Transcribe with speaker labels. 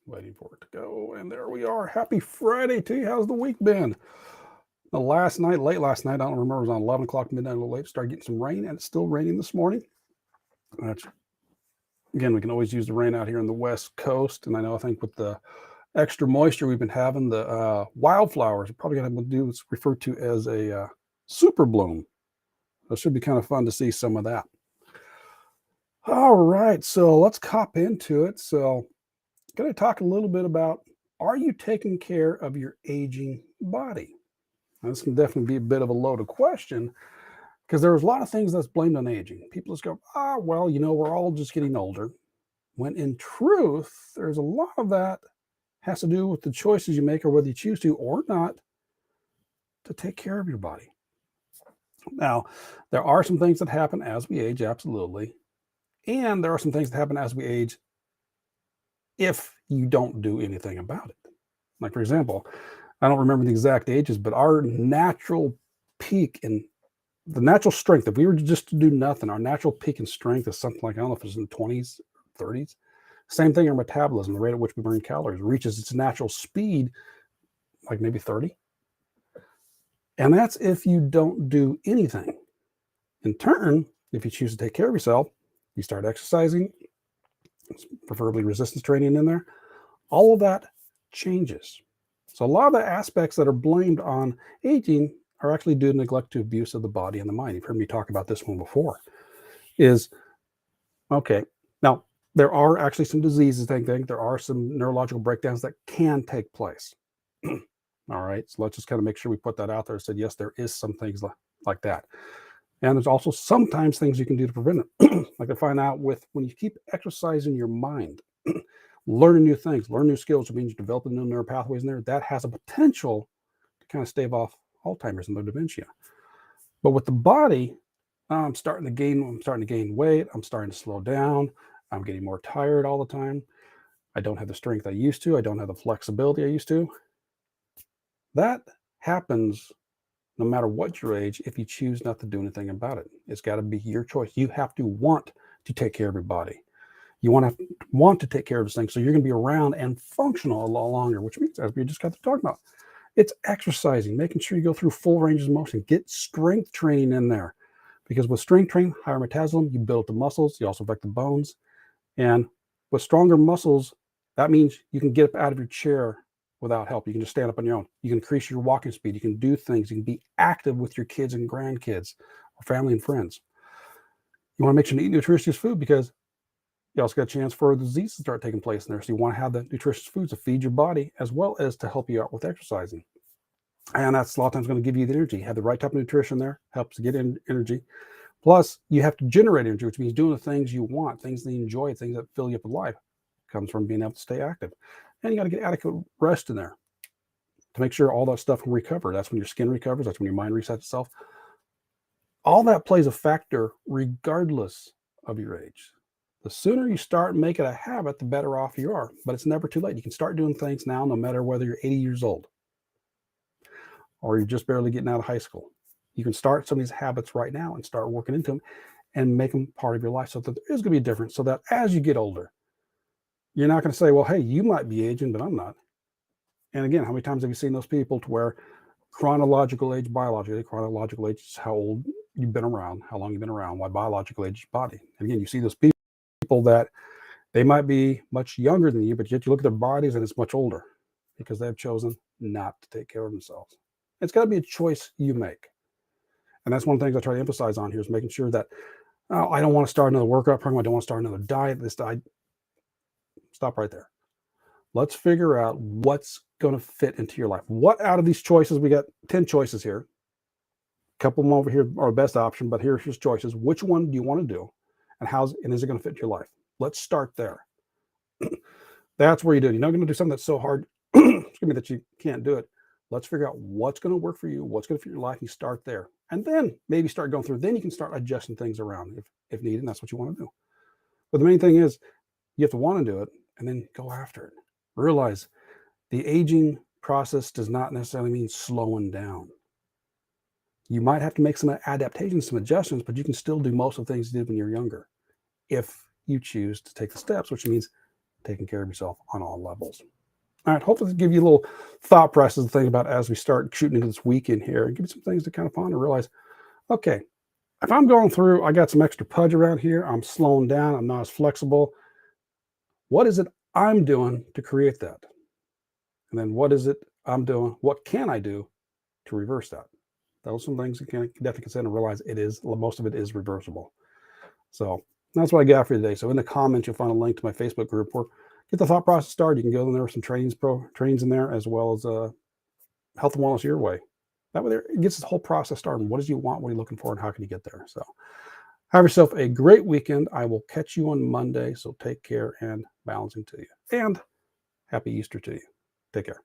Speaker 1: Waiting for it to go. And there we are. Happy Friday to you. How's the week been? The last night, late last night, I don't remember, it was on 11 o'clock midnight, a little late, started getting some rain, and it's still raining this morning. That's, again, we can always use the rain out here in the West Coast. And I think with the extra moisture we've been having, the wildflowers are probably going to do what's referred to as a super bloom. So it should be kind of fun to see some of that. All right, so let's hop into it. So going to talk a little bit about, are you taking care of your aging body? Now, this can definitely be a bit of a loaded question because there's a lot of things that's blamed on aging. People just go, well, we're all just getting older. When in truth, there's a lot of that has to do with the choices you make or whether you choose to or not to take care of your body. Now, there are some things that happen as we age, absolutely. And there are some things that happen as we age if you don't do anything about it. Like, for example, I don't remember the exact ages, but our natural peak in the natural strength, if we were just to do nothing, our natural peak in strength is something like, I don't know if it's in the 20s, 30s. Same thing in metabolism, the rate at which we burn calories reaches its natural speed, like maybe 30. And that's if you don't do anything. In turn, if you choose to take care of yourself, you start exercising, preferably resistance training in there, all of that changes. So a lot of the aspects that are blamed on aging are actually due to neglect to abuse of the body and the mind. You've heard me talk about this one before. Okay, now there are actually some diseases, there are some neurological breakdowns that can take place. All right, so let's just kind of make sure we put that out there and said, yes, there is some things like that. And there's also sometimes things you can do to prevent it. Like to find out when you keep exercising your mind, learning new things, learn new skills, which means developing new neural pathways in there, that has a potential to kind of stave off Alzheimer's and dementia. But with the body, I'm starting to gain weight. I'm starting to slow down. I'm getting more tired all the time. I don't have the strength I used to. I don't have the flexibility I used to. That happens no matter what your age, if you choose not to do anything about it. It's got to be your choice. You have to want to take care of your body. You want to take care of this thing, so you're going to be around and functional a lot longer, which means, as we just got to talk about, it's exercising, making sure you go through full ranges of motion, get strength training in there. Because with strength training, higher metabolism, you build up the muscles, you also affect the bones. And with stronger muscles, that means you can get up out of your chair without help. You can just stand up on your own. You can increase your walking speed. You can do things. You can be active with your kids and grandkids or family and friends. You want to make sure to eat nutritious food because you also got a chance for disease to start taking place in there. So you want to have the nutritious foods to feed your body as well as to help you out with exercising. And that's a lot of times going to give you the energy. Have the right type of nutrition there, helps get energy. Plus, you have to generate energy, which means doing the things you want, things that you enjoy, things that fill you up with life. Comes from being able to stay active. And you got to get adequate rest in there to make sure all that stuff can recover. That's when your skin recovers. That's when your mind resets itself. All that plays a factor regardless of your age. The sooner you start making a habit, the better off you are. But it's never too late. You can start doing things now, no matter whether you're 80 years old or you're just barely getting out of high school. You can start some of these habits right now and start working into them and make them part of your life so that there is going to be a difference, so that as you get older, you're not going to say, well, hey, you might be aging, but I'm not. And again, how many times have you seen those people to where chronological age, biological age is how old you've been around, how long you've been around, why biological age is body. And again, you see those people that they might be much younger than you, but yet you look at their bodies and it's much older because they've chosen not to take care of themselves. It's got to be a choice you make. And that's one of the things I try to emphasize on here is making sure that I don't want to start another workout program. I don't want to start another diet. This diet. Stop right there. Let's figure out what's going to fit into your life. What out of these choices, we got 10 choices here. A couple of them over here are the best option, but here's your choices. Which one do you want to do? And is it going to fit your life? Let's start there. That's where you do it. You're not going to do something that's so hard that you can't do it. Let's figure out what's going to work for you, what's going to fit your life. You start there. And then maybe start going through. Then you can start adjusting things around if needed, and that's what you want to do. But the main thing is you have to want to do it and then go after it. Realize the aging process does not necessarily mean slowing down. You might have to make some adaptations, some adjustments, but you can still do most of the things you did when you were younger if you choose to take the steps, which means taking care of yourself on all levels. All right, hopefully give you a little thought process to think about as we start shooting into this weekend here, and give you some things to kind of ponder and realize, okay, if I'm going through, I got some extra pudge around here, I'm slowing down, I'm not as flexible. What is it I'm doing to create that? And then what is it I'm doing? What can I do to reverse that? Those are some things you can definitely consider and realize most of it is reversible. So that's what I got for you today. So in the comments, you'll find a link to my Facebook group where get the thought process started. You can go in there with some trainings in there, as well as health and wellness your way. That way there, it gets this whole process started. What do you want? What are you looking for? And how can you get there? So have yourself a great weekend. I will catch you on Monday. So take care and balancing to you. And happy Easter to you. Take care.